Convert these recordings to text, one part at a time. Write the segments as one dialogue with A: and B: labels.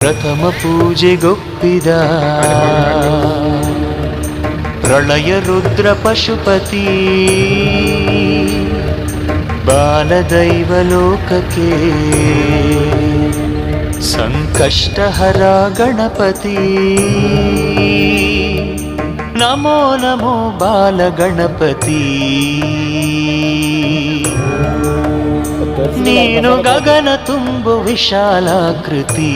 A: ಪ್ರಥಮ ಪೂಜೆಗೊಪ್ಪಿದ ಪ್ರಳಯ ರುದ್ರ ಪಶುಪತಿ ಬಾಲದೈವ ಲೋಕಕ್ಕೆ ಸಂಕಷ್ಟಹರ ಗಣಪತಿ ನಮೋ ನಮೋ ಬಾಲ ಗಣಪತಿ ನೀನು ಗಗನ ತುಂಬು ವಿಶಾಲಾಕೃತಿ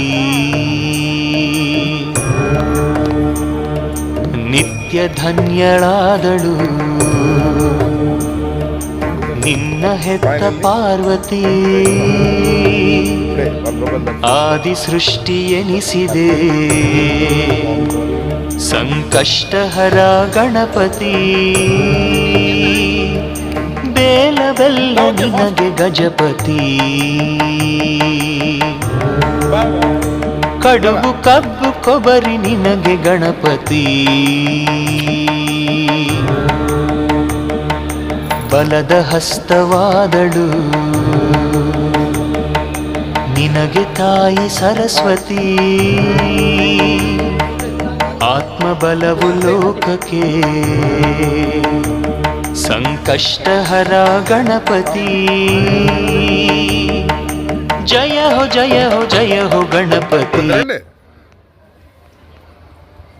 A: ನಿತ್ಯ ಧನ್ಯಳಾದಳು ನಿನ್ನ ಹೆತ್ತ ಪಾರ್ವತಿ ಆದಿ ಸೃಷ್ಟಿ ಎನಿಸಿದೆ ಸಂಕಷ್ಟಹರ ಗಣಪತಿ ಬೇಲವೆಲ್ಲ ನಿನಗೆ ಗಜಪತಿ ಕಡುಬು ಕಬ್ಬು ಕೊಬರಿ ನಿನಗೆ ಗಣಪತಿ ಬಲದ ಹಸ್ತವಾದಳು ನಿನಗೆ ತಾಯಿ ಸರಸ್ವತಿ ಆತ್ಮಬಲವು ಲೋಕಕ್ಕೆ ಸಂಕಷ್ಟಹರ ಗಣಪತಿ ಜಯ ಹೋ ಗಣಪತಿ.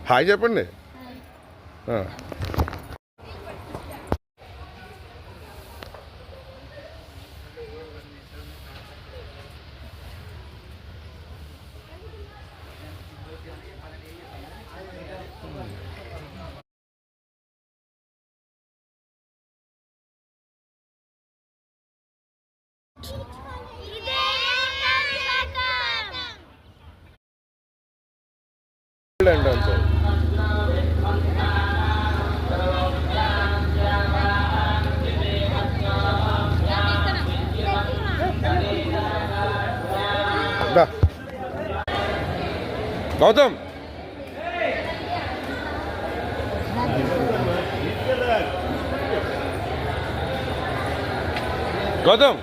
B: హాయ్ చెప్పండి. గౌతమ్ గౌతమ్